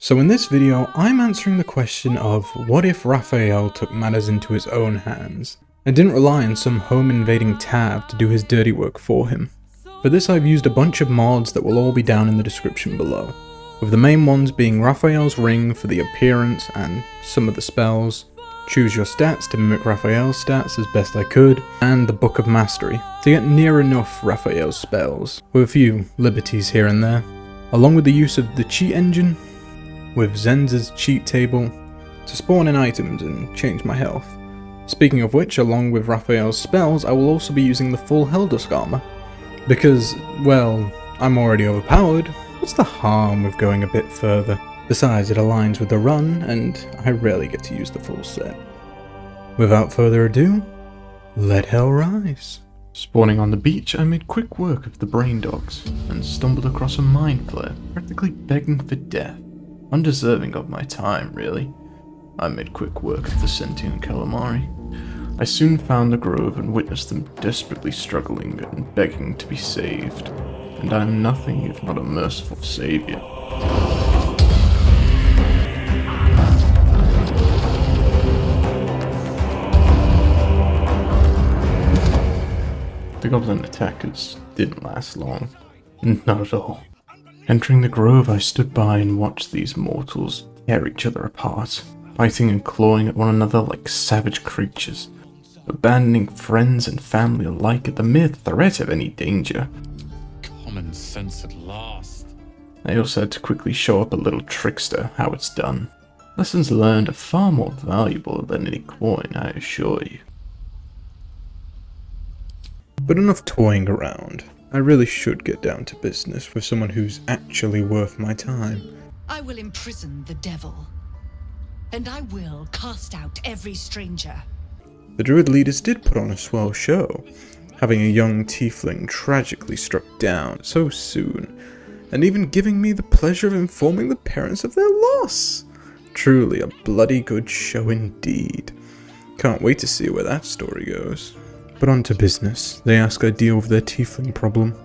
So in this video, I'm answering the question of what if Raphael took matters into his own hands and didn't rely on some home invading tab to do his dirty work for him. For this I've used a bunch of mods that will all be down in the description below, with the main ones being Raphael's ring for the appearance and some of the spells, choose your stats to mimic Raphael's stats as best I could, and the Book of Mastery to get near enough Raphael's spells, with a few liberties here and there, along with the use of the cheat engine, with Zenza's cheat table, to spawn in items and change my health. Speaking of which, along with Raphael's spells, I will also be using the full Helldusk armor. Because, well, I'm already overpowered, what's the harm with going a bit further? Besides, it aligns with the run, and I rarely get to use the full set. Without further ado, let hell rise. Spawning on the beach, I made quick work of the brain dogs, and stumbled across a mind flare, practically begging for death. Undeserving of my time, really. I made quick work of the sentient calamari. I soon found the grove and witnessed them desperately struggling and begging to be saved. And I am nothing if not a merciful savior. The goblin attackers didn't last long. Not at all. Entering the grove, I stood by and watched these mortals tear each other apart, fighting and clawing at one another like savage creatures, abandoning friends and family alike at the mere threat of any danger. Common sense at last. I also had to quickly show up a little trickster how it's done. Lessons learned are far more valuable than any coin, I assure you. But enough toying around. I really should get down to business with someone who's actually worth my time. I will imprison the devil, and I will cast out every stranger. The druid leaders did put on a swell show, having a young tiefling tragically struck down so soon, and even giving me the pleasure of informing the parents of their loss. Truly a bloody good show indeed. Can't wait to see where that story goes. But on to business. They ask I deal with their tiefling problem.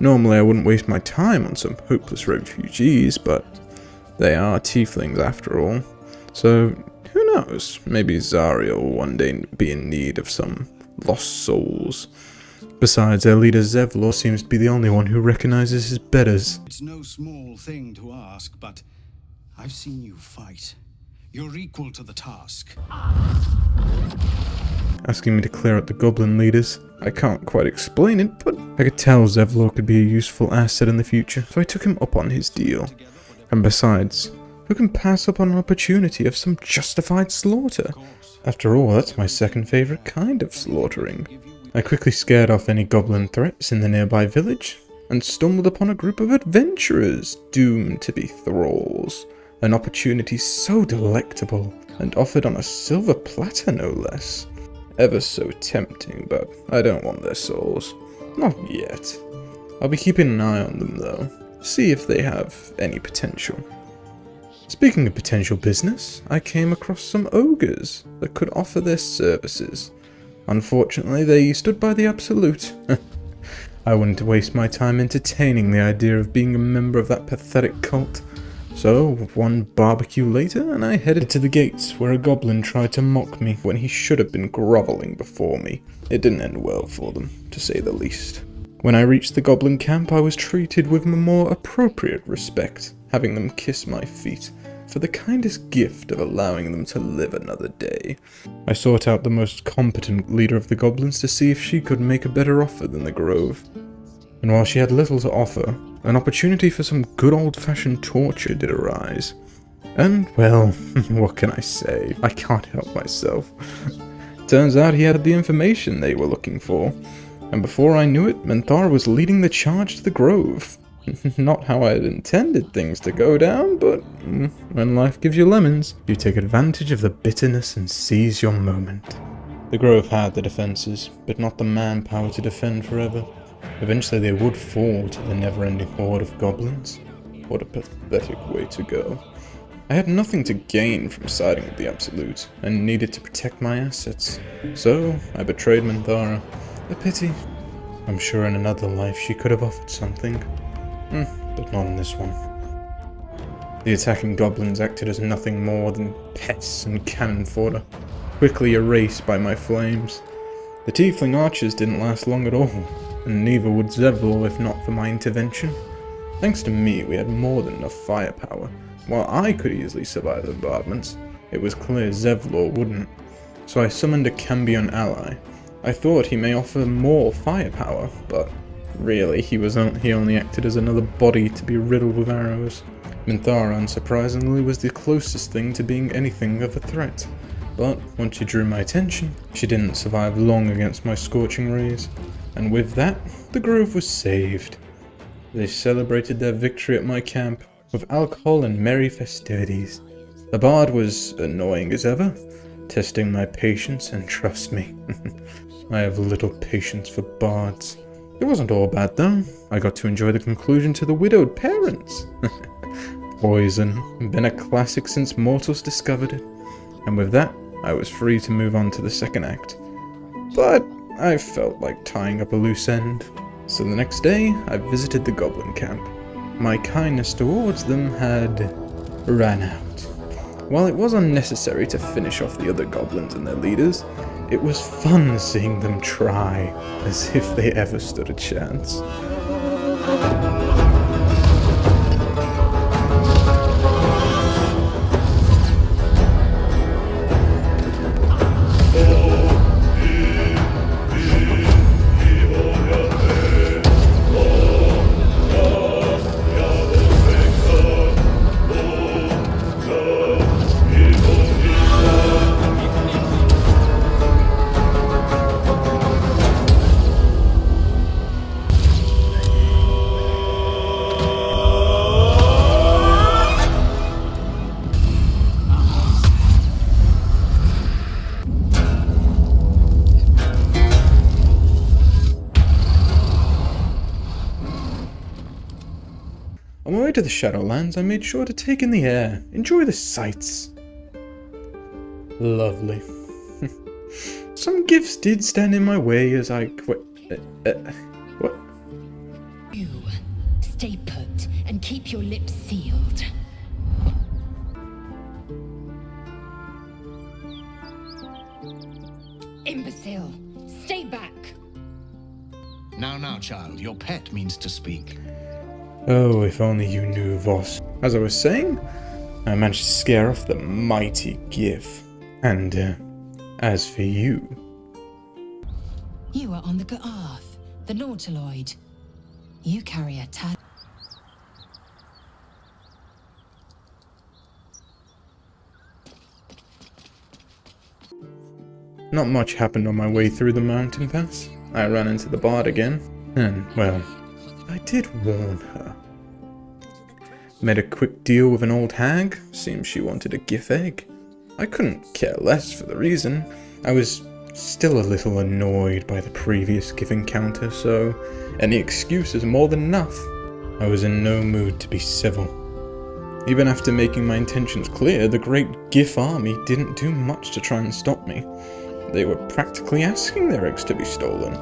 Normally I wouldn't waste my time on some hopeless refugees, but they are tieflings after all. So who knows, maybe Zarya will one day be in need of some lost souls. Besides, their leader Zevlor seems to be the only one who recognizes his betters. It's no small thing to ask, but I've seen you fight. You're equal to the task. Asking me to clear out the goblin leaders. I can't quite explain it, but I could tell Zevlor could be a useful asset in the future, so I took him up on his deal. And besides, who can pass up on an opportunity of some justified slaughter? After all, that's my second favourite kind of slaughtering. I quickly scared off any goblin threats in the nearby village, and stumbled upon a group of adventurers doomed to be thralls. An opportunity so delectable, and offered on a silver platter no less. Ever so tempting, but I don't want their souls. Not yet. I'll be keeping an eye on them though, see if they have any potential. Speaking of potential business, I came across some ogres that could offer their services. Unfortunately, they stood by the absolute. I wouldn't waste my time entertaining the idea of being a member of that pathetic cult. So, one barbecue later, and I headed to the gates, where a goblin tried to mock me when he should have been grovelling before me. It didn't end well for them, to say the least. When I reached the goblin camp, I was treated with a more appropriate respect, having them kiss my feet, for the kindest gift of allowing them to live another day. I sought out the most competent leader of the goblins to see if she could make a better offer than the grove. And while she had little to offer, an opportunity for some good old-fashioned torture did arise. And, well, what can I say? I can't help myself. Turns out he had the information they were looking for. And before I knew it, Minthara was leading the charge to the grove. Not how I had intended things to go down, but when life gives you lemons, you take advantage of the bitterness and seize your moment. The grove had the defenses, but not the manpower to defend forever. Eventually they would fall to the never-ending horde of goblins. What a pathetic way to go. I had nothing to gain from siding with the Absolute, and needed to protect my assets. So, I betrayed Minthara. A pity. I'm sure in another life she could have offered something. But not in this one. The attacking goblins acted as nothing more than pests and cannon fodder, quickly erased by my flames. The tiefling archers didn't last long at all, and neither would Zevlor if not for my intervention. Thanks to me, we had more than enough firepower. While I could easily survive the bombardments, it was clear Zevlor wouldn't. So I summoned a Cambion ally. I thought he may offer more firepower, but really he only acted as another body to be riddled with arrows. Minthara, unsurprisingly, was the closest thing to being anything of a threat. But once she drew my attention, she didn't survive long against my scorching rays. And with that, the grove was saved. They celebrated their victory at my camp with alcohol and merry festivities. The bard was annoying as ever, testing my patience, and trust me, I have little patience for bards. It wasn't all bad though. I got to enjoy the conclusion to The Widowed Parents. Poison, been a classic since mortals discovered it. And with that, I was free to move on to the second act. But I felt like tying up a loose end. So the next day, I visited the goblin camp. My kindness towards them had ran out. While it was unnecessary to finish off the other goblins and their leaders, it was fun seeing them try, as if they ever stood a chance. On my way to the Shadowlands, I made sure to take in the air, enjoy the sights. Lovely. Some gifts did stand in my way as I quit. What? You stay put and keep your lips sealed. Imbecile, stay back. Now, child, your pet means to speak. Oh, if only you knew, Voss. As I was saying, I managed to scare off the mighty Gif. And, as for you... You are on the Go'arth, the Nautiloid. You carry a tag. Not much happened on my way through the mountain pass. I ran into the bard again, and, well, I did warn her. Made a quick deal with an old hag. Seems she wanted a Gif egg. I couldn't care less for the reason. I was still a little annoyed by the previous Gif encounter, so any excuse is more than enough. I was in no mood to be civil. Even after making my intentions clear, the great Gif army didn't do much to try and stop me. They were practically asking their eggs to be stolen.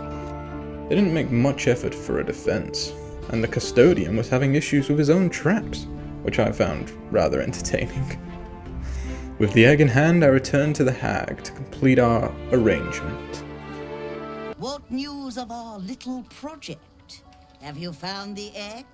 They didn't make much effort for a defense, and the custodian was having issues with his own traps, which I found rather entertaining. With the egg in hand, I returned to the hag to complete our arrangement. What news of our little project? Have you found the egg?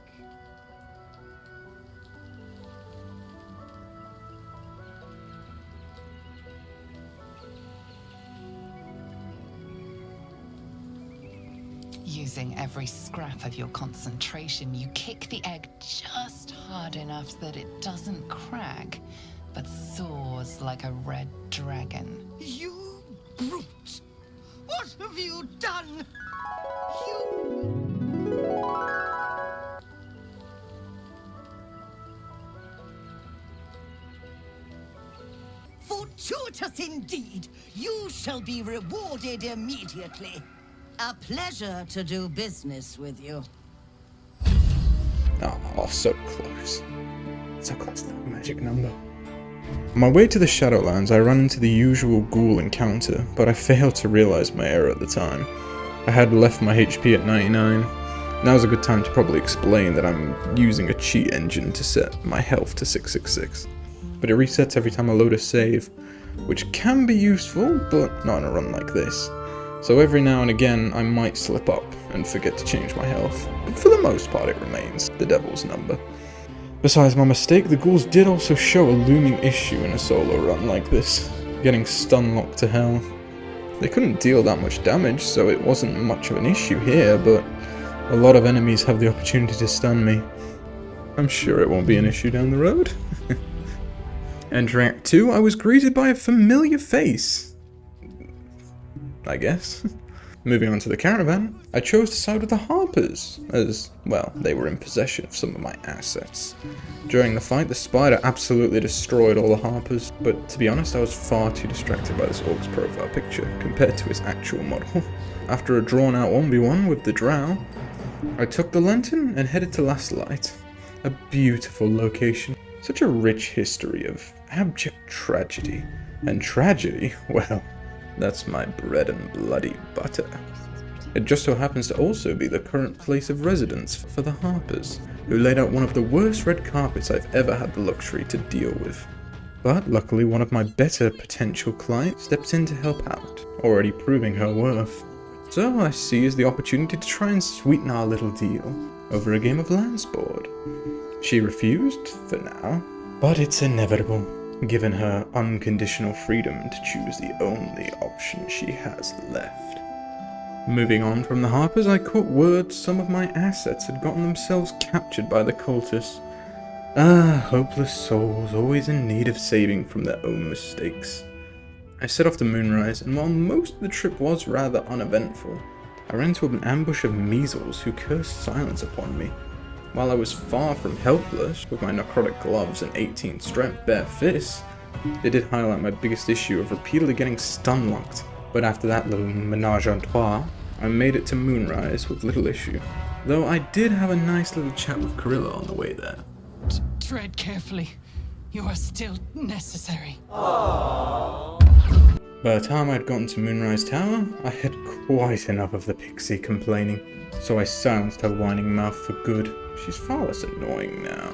Using every scrap of your concentration, you kick the egg just hard enough that it doesn't crack, but soars like a red dragon. You brute! What have you done? You... Fortuitous indeed! You shall be rewarded immediately. A pleasure to do business with you. Oh, so close. So close to that magic number. On my way to the Shadowlands, I run into the usual ghoul encounter, but I failed to realize my error at the time. I had left my HP at 99. Now's a good time to probably explain that I'm using a cheat engine to set my health to 666. But it resets every time I load a save, which can be useful, but not in a run like this. So every now and again I might slip up and forget to change my health, but for the most part it remains the devil's number. Besides my mistake, the ghouls did also show a looming issue in a solo run like this, getting stun locked to hell. They couldn't deal that much damage, so it wasn't much of an issue here, but a lot of enemies have the opportunity to stun me. I'm sure it won't be an issue down the road. Entering Act 2, I was greeted by a familiar face. I guess. Moving on to the caravan, I chose to side with the Harpers, as, well, they were in possession of some of my assets. During the fight, the spider absolutely destroyed all the Harpers, but to be honest, I was far too distracted by this orc's profile picture compared to his actual model. After a drawn-out 1v1 with the drow, I took the lantern and headed to Last Light. A beautiful location. Such a rich history of abject tragedy. And tragedy, well, that's my bread and bloody butter. It just so happens to also be the current place of residence for the Harpers, who laid out one of the worst red carpets I've ever had the luxury to deal with. But luckily one of my better potential clients stepped in to help out, already proving her worth. So I seized the opportunity to try and sweeten our little deal over a game of Lansboard. She refused, for now, but it's inevitable, given her unconditional freedom to choose the only option she has left. Moving on from the Harpers, I caught word some of my assets had gotten themselves captured by the cultists. Hopeless souls, always in need of saving from their own mistakes. I set off to Moonrise, and while most of the trip was rather uneventful, I ran into an ambush of measles who cursed silence upon me. While I was far from helpless, with my necrotic gloves and 18 strength bare fists, they did highlight my biggest issue of repeatedly getting stun locked. But after that little menage a trois, I made it to Moonrise with little issue. Though I did have a nice little chat with Carilla on the way there. Tread carefully. You are still necessary. By the time I'd gotten to Moonrise Tower, I had quite enough of the pixie complaining, so I silenced her whining mouth for good. She's far less annoying now.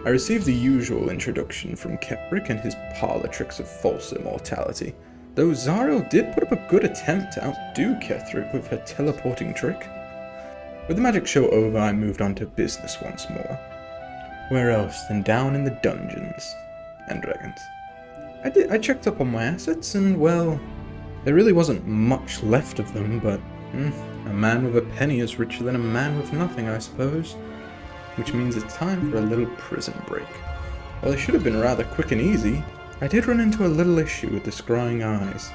I received the usual introduction from Ketheric and his parlor tricks of false immortality, though Zariel did put up a good attempt to outdo Ketheric with her teleporting trick. With the magic show over, I moved on to business once more. Where else than down in the dungeons and dragons? I checked up on my assets, and well, there really wasn't much left of them, but a man with a penny is richer than a man with nothing, I suppose. Which means it's time for a little prison break. While it should have been rather quick and easy, I did run into a little issue with the scrying eyes.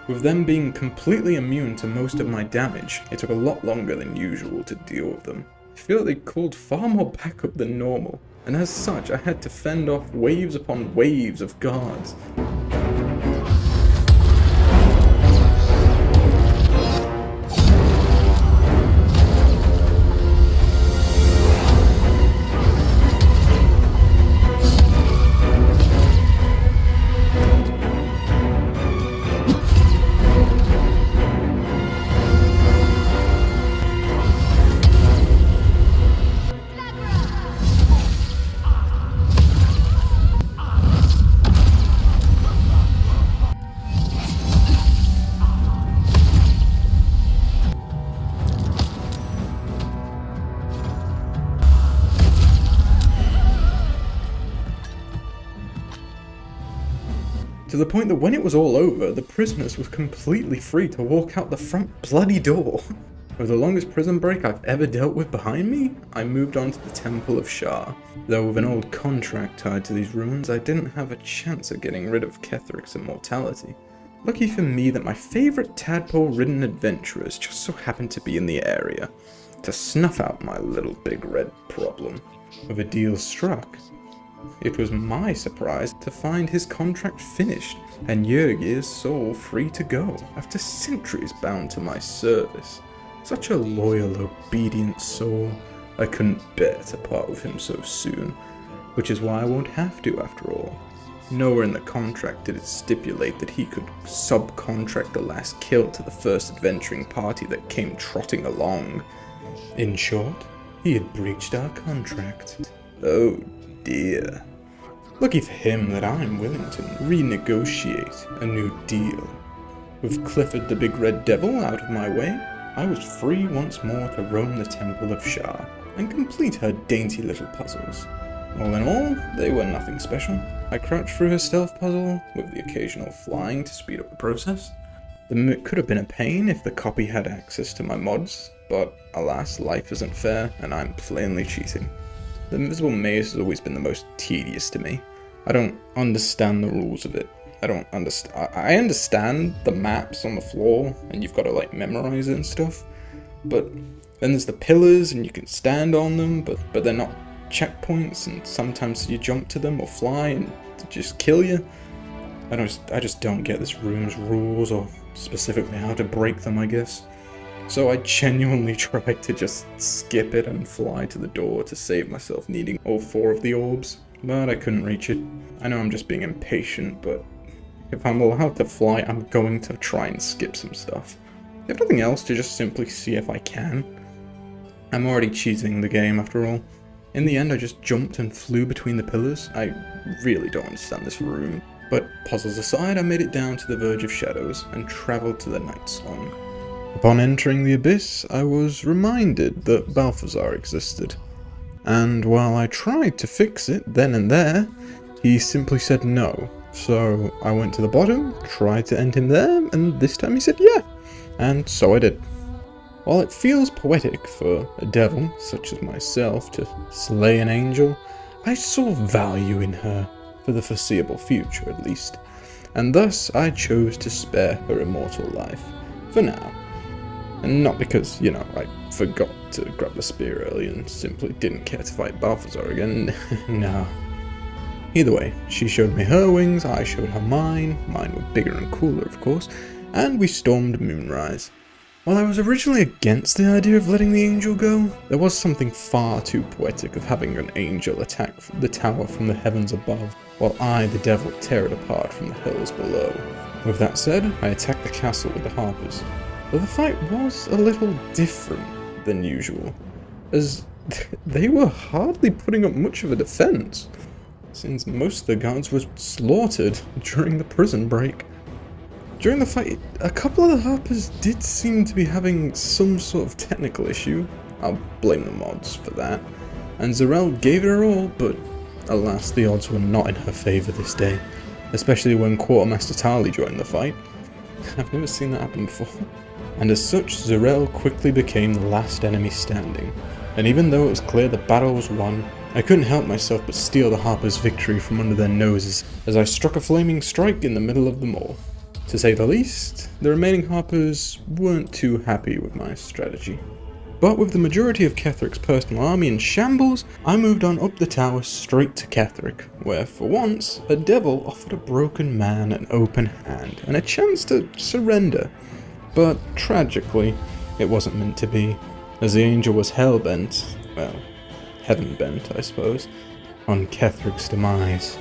With them being completely immune to most of my damage, it took a lot longer than usual to deal with them. I feel like they called far more backup than normal, and as such I had to fend off waves upon waves of guards. To the point that when it was all over, the prisoners were completely free to walk out the front bloody door. With the longest prison break I've ever dealt with behind me, I moved on to the Temple of Shar. Though with an old contract tied to these ruins, I didn't have a chance at getting rid of Ketheric's immortality. Lucky for me that my favourite tadpole-ridden adventurers just so happened to be in the area, to snuff out my little big red problem. With a deal struck, it was my surprise to find his contract finished, and Yurgir's soul free to go, after centuries bound to my service. Such a loyal, obedient soul, I couldn't bear to part with him so soon, which is why I won't have to after all. Nowhere in the contract did it stipulate that he could subcontract the last kill to the first adventuring party that came trotting along. In short, he had breached our contract. Oh dear. Lucky for him that I'm willing to renegotiate a new deal. With Clifford the Big Red Devil out of my way, I was free once more to roam the Temple of Shar and complete her dainty little puzzles. All in all, they were nothing special. I crouched through her stealth puzzle, with the occasional flying to speed up the process. It could have been a pain if the copy had access to my mods, but alas, life isn't fair, and I'm plainly cheating. The invisible maze has always been the most tedious to me. I don't understand the rules of it. I understand the maps on the floor, and you've got to like memorize it and stuff, but then there's the pillars, and you can stand on them, but they're not checkpoints, and sometimes you jump to them or fly and they just kill you. I just don't get this room's rules, or specifically how to break them, I guess. So I genuinely tried to just skip it and fly to the door to save myself needing all 4 of the orbs, but I couldn't reach it. I know I'm just being impatient, but if I'm allowed to fly, I'm going to try and skip some stuff. If nothing else, to just simply see if I can. I'm already cheating the game after all. In the end, I just jumped and flew between the pillars. I really don't understand this room. But puzzles aside, I made it down to the verge of shadows and travelled to the Nightsong. Upon entering the abyss, I was reminded that Balthazar existed. And while I tried to fix it then and there, he simply said no. So I went to the bottom, tried to end him there, and this time he said yeah. And so I did. While it feels poetic for a devil such as myself to slay an angel, I saw value in her, for the foreseeable future at least, and thus I chose to spare her immortal life, for now. And not because, you know, I forgot to grab the spear early and simply didn't care to fight Balthazar again, no. Either way, she showed me her wings, I showed her mine were bigger and cooler of course, and we stormed Moonrise. While I was originally against the idea of letting the angel go, there was something far too poetic of having an angel attack the tower from the heavens above, while I, the devil, tear it apart from the hills below. With that said, I attacked the castle with the Harpers, though the fight was a little different than usual, as they were hardly putting up much of a defense, since most of the guards were slaughtered during the prison break. During the fight, a couple of the Harpers did seem to be having some sort of technical issue. I'll blame the mods for that. And Zarel gave it her all, but alas, the odds were not in her favour this day, especially when Quartermaster Tali joined the fight. I've never seen that happen before. And as such, Zarel quickly became the last enemy standing. And even though it was clear the battle was won, I couldn't help myself but steal the Harpers' victory from under their noses as I struck a flaming strike in the middle of them all. To say the least, the remaining Harpers weren't too happy with my strategy. But with the majority of Ketheric's personal army in shambles, I moved on up the tower straight to Ketheric, where for once, a devil offered a broken man an open hand and a chance to surrender. But tragically, it wasn't meant to be, as the angel was hell-bent, well, heaven-bent I suppose, on Ketheric's demise.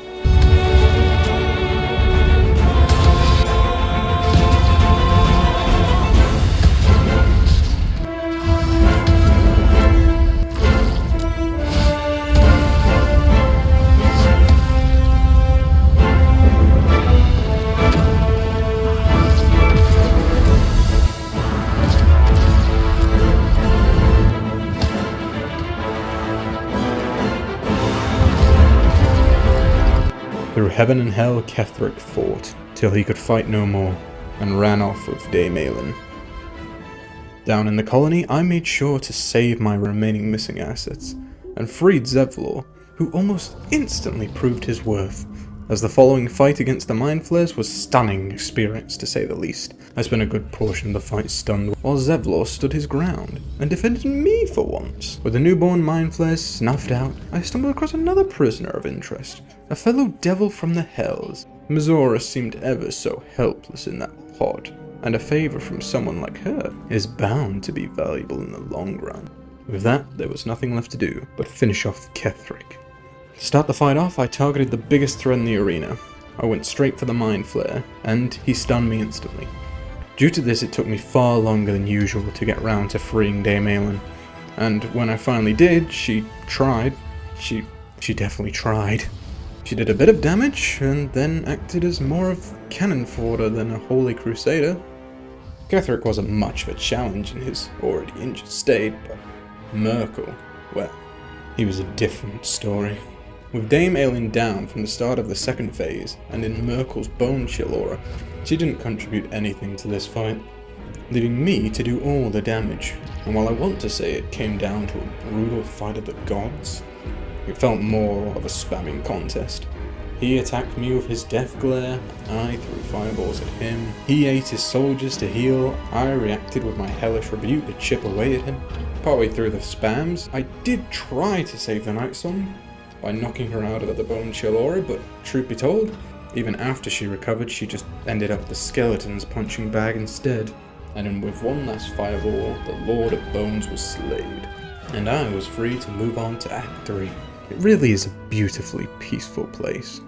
Through heaven and hell Ketheric fought, till he could fight no more, and ran off with Dame Aelin. Down in the colony, I made sure to save my remaining missing assets, and freed Zevlor, who almost instantly proved his worth, as the following fight against the Mind Flayers was stunning experience to say the least. I spent a good portion of the fight stunned, while Zevlor stood his ground, and defended me for once. With the newborn Mind Flayers snuffed out, I stumbled across another prisoner of interest, a fellow devil from the hells. Mizora seemed ever so helpless in that pod, and a favour from someone like her is bound to be valuable in the long run. With that, there was nothing left to do but finish off Ketheric. To start the fight off, I targeted the biggest threat in the arena. I went straight for the Mind Flayer, and he stunned me instantly. Due to this, it took me far longer than usual to get round to freeing Dame Aelin, And when I finally did, she tried. She definitely tried. She did a bit of damage, and then acted as more of cannon fodder than a holy crusader. Ketheric wasn't much of a challenge in his already injured state, but Merkel, well, he was a different story. With Dame ailing down from the start of the second phase, and in Merkel's bone chill aura, she didn't contribute anything to this fight, leaving me to do all the damage. And while I want to say it came down to a brutal fight of the gods, it felt more of a spamming contest. He attacked me with his death glare, I threw fireballs at him. He ate his soldiers to heal, I reacted with my hellish rebuke to chip away at him. Partway through the spams, I did try to save the Nightsong by knocking her out of the bone chill aura, but truth be told, even after she recovered, she just ended up the skeleton's punching bag instead. And then with one last fireball, the Lord of Bones was slayed, and I was free to move on to Act 3. It really is a beautifully peaceful place.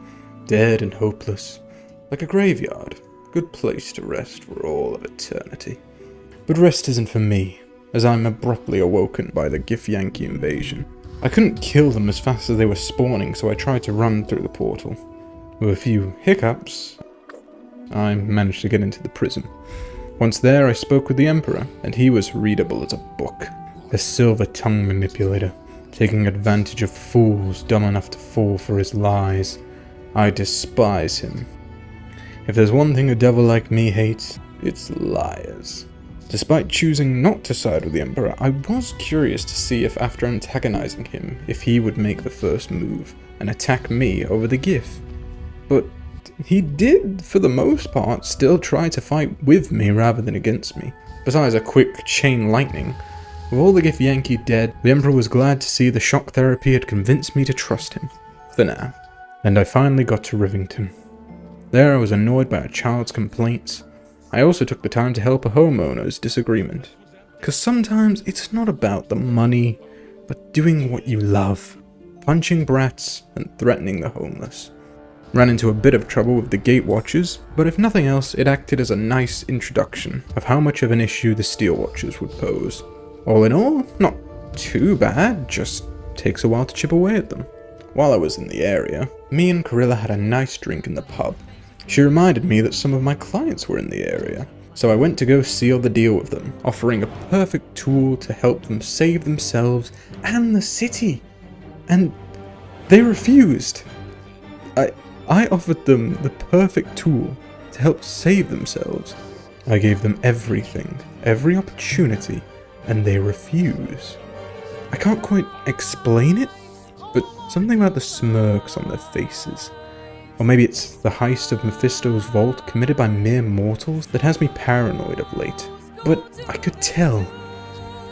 Dead and hopeless, like a graveyard. Good place to rest for all of eternity. But rest isn't for me, as I'm abruptly awoken by the Githyanki invasion. I couldn't kill them as fast as they were spawning, so I tried to run through the portal. With a few hiccups, I managed to get into the prison. Once there, I spoke with the Emperor, and he was readable as a book. A silver tongue manipulator, taking advantage of fools dumb enough to fall for his lies. I despise him. If there's one thing a devil like me hates, it's liars. Despite choosing not to side with the Emperor, I was curious to see if after antagonizing him, if he would make the first move and attack me over the Gith. But he did, for the most part, still try to fight with me rather than against me. Besides a quick chain lightning, with all the Githyanki dead, the Emperor was glad to see the shock therapy had convinced me to trust him. For now. And I finally got to Rivington. There I was annoyed by a child's complaints. I also took the time to help a homeowner's disagreement. Cause sometimes it's not about the money, but doing what you love. Punching brats and threatening the homeless. Ran into a bit of trouble with the gate watchers, but if nothing else, it acted as a nice introduction of how much of an issue the steel watchers would pose. All in all, not too bad, just takes a while to chip away at them. While I was in the area, me and Corilla had a nice drink in the pub. She reminded me that some of my clients were in the area, so I went to go seal the deal with them, offering a perfect tool to help them save themselves and the city. And they refused. I offered them the perfect tool to help save themselves. I gave them everything, every opportunity, and they refuse. I can't quite explain it, but something about the smirks on their faces. Or maybe it's the heist of Mephisto's vault committed by mere mortals that has me paranoid of late. But I could tell.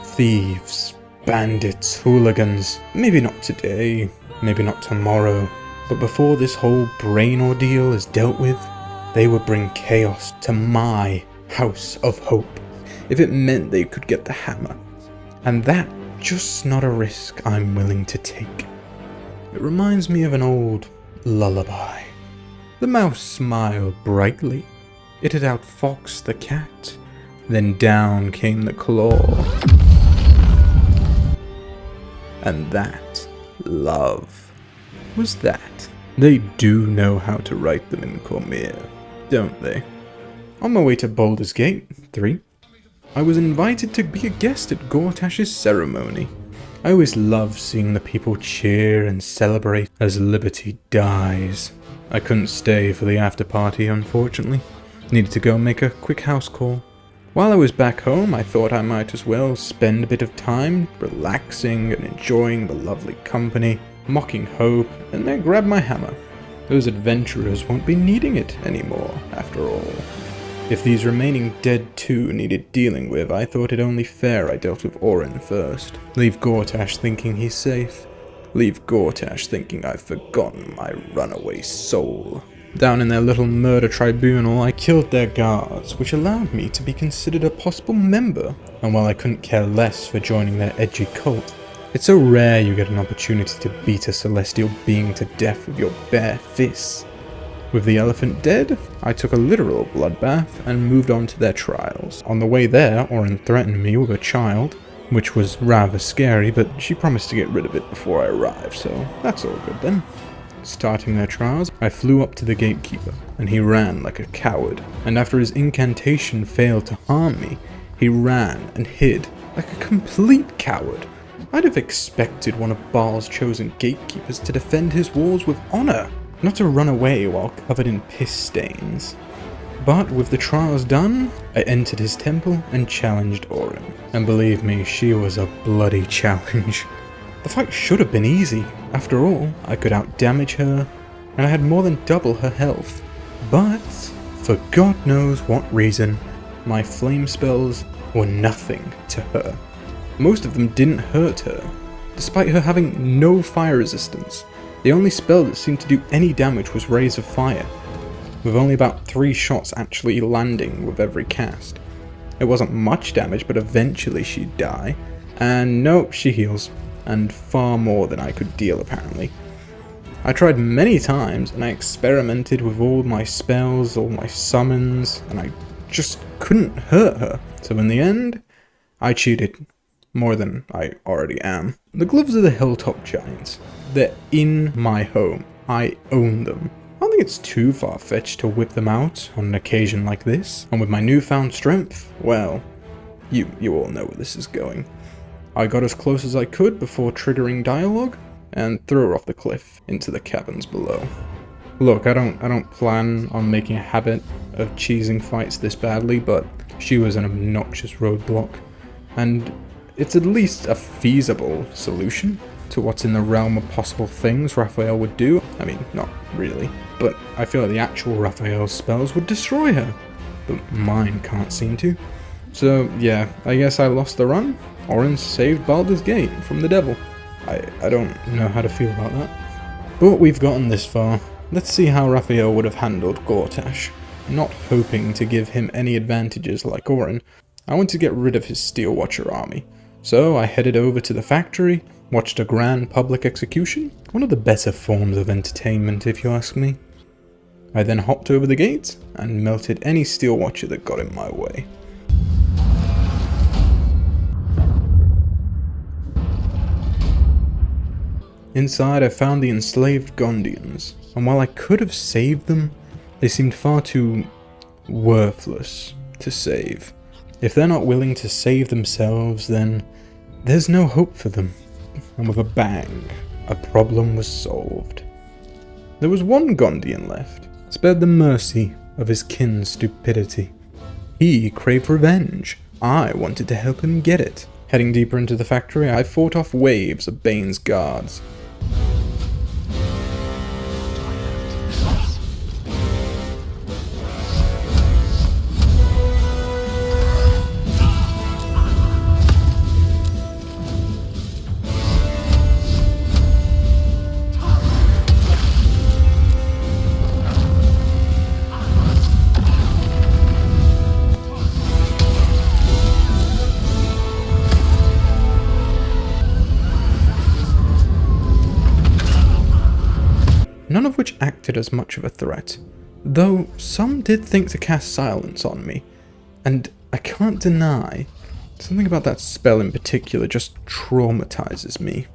Thieves, bandits, hooligans. Maybe not today, maybe not tomorrow. But before this whole brain ordeal is dealt with, they would bring chaos to my house of hope. If it meant they could get the hammer. And that just not a risk I'm willing to take. It reminds me of an old lullaby. The mouse smiled brightly. It had outfoxed the cat. Then down came the claw. And that, love, was that. They do know how to write them in Cormyr, don't they? On my way to Baldur's Gate 3, I was invited to be a guest at Gortash's ceremony. I always love seeing the people cheer and celebrate as liberty dies. I couldn't stay for the after party, unfortunately. Needed to go make a quick house call. While I was back home, I thought I might as well spend a bit of time relaxing and enjoying the lovely company, mocking hope, and then grab my hammer. Those adventurers won't be needing it anymore, after all. If these remaining dead two needed dealing with, I thought it only fair I dealt with Orin first. Leave Gortash thinking he's safe. Leave Gortash thinking I've forgotten my runaway soul. Down in their little murder tribunal, I killed their guards, which allowed me to be considered a possible member. And while I couldn't care less for joining their edgy cult, it's so rare you get an opportunity to beat a celestial being to death with your bare fists. With the elephant dead, I took a literal bloodbath and moved on to their trials. On the way there, Orin threatened me with a child, which was rather scary, but she promised to get rid of it before I arrived, so that's all good then. Starting their trials, I flew up to the gatekeeper, and he ran like a coward, and after his incantation failed to harm me, he ran and hid like a complete coward. I'd have expected one of Baal's chosen gatekeepers to defend his walls with honor, not to run away while covered in piss stains. But with the trials done, I entered his temple and challenged Orin. And believe me, she was a bloody challenge. The fight should have been easy. After all, I could outdamage her, and I had more than double her health. But, for God knows what reason, my flame spells were nothing to her. Most of them didn't hurt her, despite her having no fire resistance. The only spell that seemed to do any damage was Rays of Fire, with only about 3 shots actually landing with every cast. It wasn't much damage, but eventually she'd die, and nope, she heals, and far more than I could deal apparently. I tried many times, and I experimented with all my spells, all my summons, and I just couldn't hurt her. So in the end, I cheated. More than I already am. The gloves are the Hilltop Giants. They're in my home. I own them. I don't think it's too far-fetched to whip them out on an occasion like this. And with my newfound strength, well, you all know where this is going. I got as close as I could before triggering dialogue, and threw her off the cliff into the caverns below. Look, I don't plan on making a habit of cheesing fights this badly, but she was an obnoxious roadblock, and it's at least a feasible solution to what's in the realm of possible things Raphael would do. I mean, not really, but I feel like the actual Raphael's spells would destroy her, but mine can't seem to. So yeah, I guess I lost the run. Orin saved Baldur's Gate from the devil. I don't know how to feel about that. But we've gotten this far. Let's see how Raphael would have handled Gortash. Not hoping to give him any advantages like Orin, I want to get rid of his Steel Watcher army. So I headed over to the factory, watched a grand public execution, one of the better forms of entertainment if you ask me. I then hopped over the gate and melted any Steel Watcher that got in my way. Inside I found the enslaved Gondians, and while I could have saved them, they seemed far too worthless to save. If they're not willing to save themselves, then there's no hope for them. And with a bang, a problem was solved. There was one Gondian left, spared the mercy of his kin's stupidity. He craved revenge. I wanted to help him get it. Heading deeper into the factory, I fought off waves of Bane's guards. None of which acted as much of a threat, though some did think to cast silence on me, and I can't deny, something about that spell in particular just traumatizes me,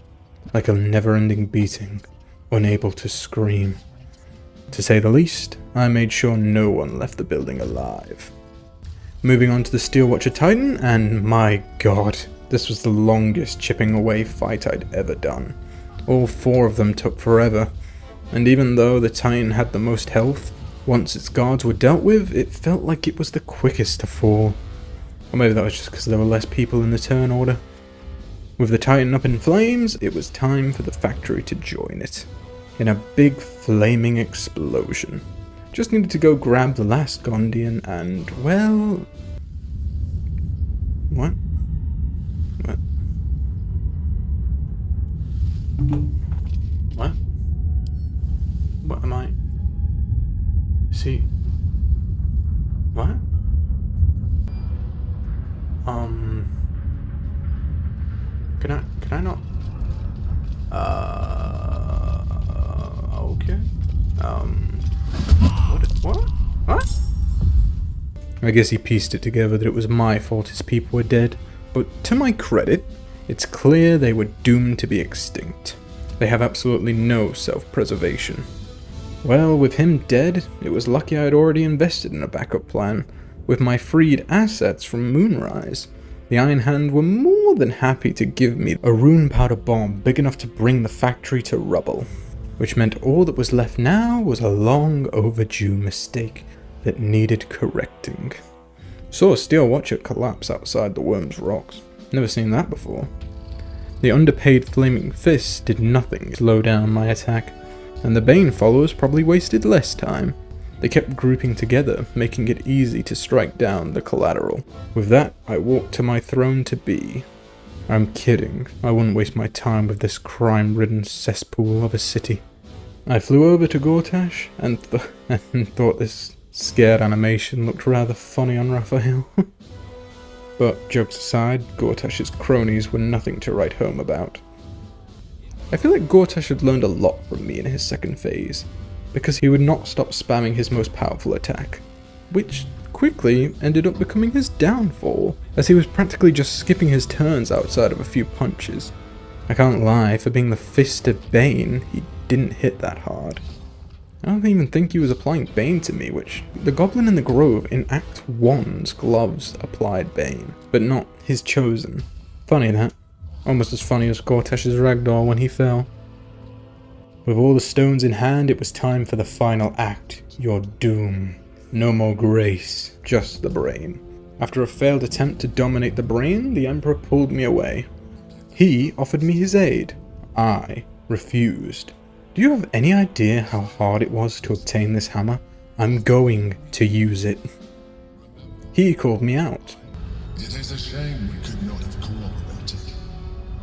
like a never-ending beating, unable to scream. To say the least, I made sure no one left the building alive. Moving on to the Steel Watcher Titan, and my god, this was the longest chipping away fight I'd ever done. All 4 of them took forever. And even though the Titan had the most health, once its guards were dealt with, it felt like it was the quickest to fall. Or maybe that was just because there were less people in the turn order. With the Titan up in flames, it was time for the factory to join it. In a big flaming explosion. Just needed to go grab the last Gondian and, well... What? What? What? What am I? See? What? Can I not? Okay. What? I guess he pieced it together that it was my fault his people were dead. but to my credit, it's clear they were doomed to be extinct. They have absolutely no self-preservation. Well, with him dead, it was lucky I had already invested in a backup plan. With my freed assets from Moonrise, the Iron Hand were more than happy to give me a rune powder bomb big enough to bring the factory to rubble, which meant all that was left now was a long overdue mistake that needed correcting. Saw a steel watcher collapse outside the Worm's rocks. Never seen that before. The underpaid flaming fists did nothing to slow down my attack, and the Bane followers probably wasted less time. They kept grouping together, making it easy to strike down the collateral. With that, I walked to my throne to be. I'm kidding, I wouldn't waste my time with this crime-ridden cesspool of a city. I flew over to Gortash and thought this scared animation looked rather funny on Raphael. But jokes aside, Gortash's cronies were nothing to write home about. I feel like Gortash had learned a lot from me in his second phase, because he would not stop spamming his most powerful attack, which quickly ended up becoming his downfall, as he was practically just skipping his turns outside of a few punches. I can't lie, for being the Fist of Bane, he didn't hit that hard. I don't even think he was applying Bane to me, which the Goblin in the Grove in Act 1's gloves applied Bane, but not his chosen. Funny that. Almost as funny as Gortash's ragdoll when he fell. With all the stones in hand, it was time for the final act, your doom. No more grace, just the brain. After a failed attempt to dominate the brain, the Emperor pulled me away. He offered me his aid. I refused. Do you have any idea how hard it was to obtain this hammer? I'm going to use it. He called me out. It is a shame we could not have cooperated.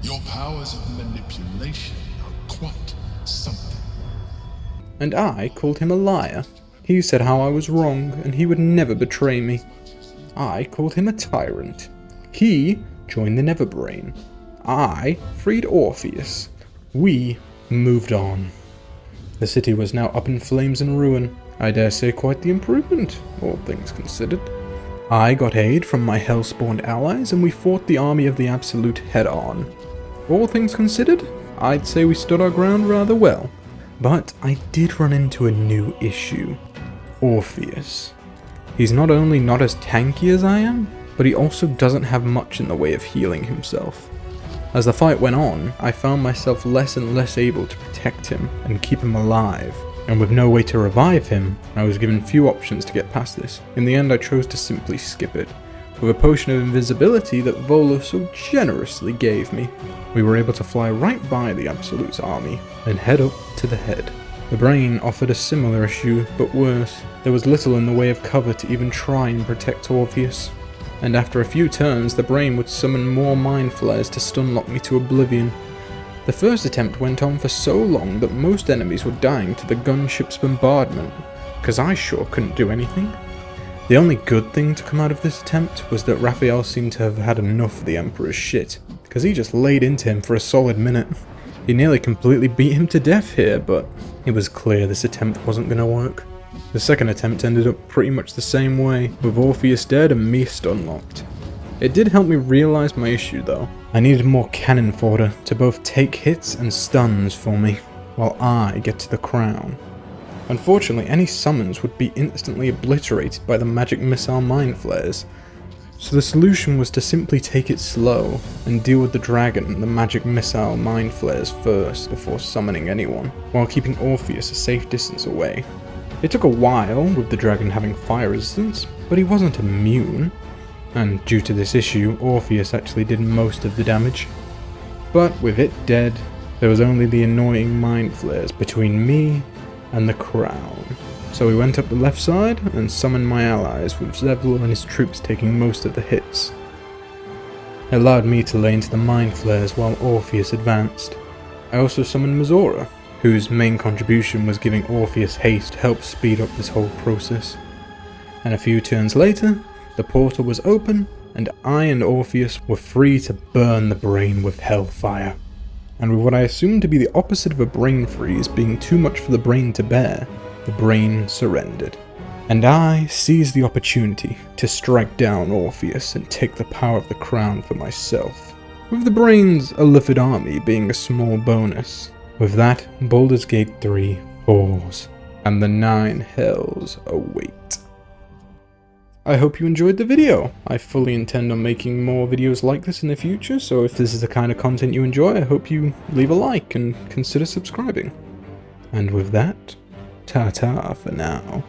Your powers of manipulation are quite something. And I called him a liar. He said how I was wrong and he would never betray me. I called him a tyrant. He joined the Neverbrain. I freed Orpheus. We moved on. The city was now up in flames and ruin. I dare say quite the improvement, all things considered. I got aid from my hell-spawned allies and we fought the army of the Absolute head-on. All things considered, I'd say we stood our ground rather well. But I did run into a new issue. Orpheus. He's not only not as tanky as I am, but he also doesn't have much in the way of healing himself. As the fight went on, I found myself less and less able to protect him and keep him alive, and with no way to revive him, I was given few options to get past this. In the end, I chose to simply skip it. With a potion of invisibility that Volo so generously gave me, we were able to fly right by the Absolute's army and head up to the head. The brain offered a similar issue, but worse. There was little in the way of cover to even try and protect Orpheus. And after a few turns, the brain would summon more mind flares to stunlock me to oblivion. The first attempt went on for so long that most enemies were dying to the gunship's bombardment, because I sure couldn't do anything. The only good thing to come out of this attempt was that Raphael seemed to have had enough of the Emperor's shit, because he just laid into him for a solid minute. He nearly completely beat him to death here, but it was clear this attempt wasn't going to work. The second attempt ended up pretty much the same way, with Orpheus dead and me stunlocked. It did help me realise my issue though. I needed more cannon fodder to both take hits and stuns for me, while I get to the crown. Unfortunately, any summons would be instantly obliterated by the magic missile mind flares, so the solution was to simply take it slow and deal with the dragon and the magic missile mind flares first before summoning anyone, while keeping Orpheus a safe distance away. It took a while, with the dragon having fire resistance, but he wasn't immune, and due to this issue, Orpheus actually did most of the damage. But with it dead, there was only the annoying mind flares between me and the crown. So we went up the left side and summoned my allies, with Zevlor and his troops taking most of the hits. It allowed me to lay into the mind flares while Orpheus advanced. I also summoned Minthara, whose main contribution was giving Orpheus haste to help speed up this whole process. And a few turns later, the portal was open, and I and Orpheus were free to burn the brain with hellfire. And with what I assumed to be the opposite of a brain freeze being too much for the brain to bear, the brain surrendered. And I seized the opportunity to strike down Orpheus and take the power of the crown for myself, with the brains a livid army being a small bonus. With that, Baldur's Gate 3 falls, and the 9 hells await. I hope you enjoyed the video. I fully intend on making more videos like this in the future, so if this is the kind of content you enjoy, I hope you leave a like and consider subscribing. And with that, ta-ta for now.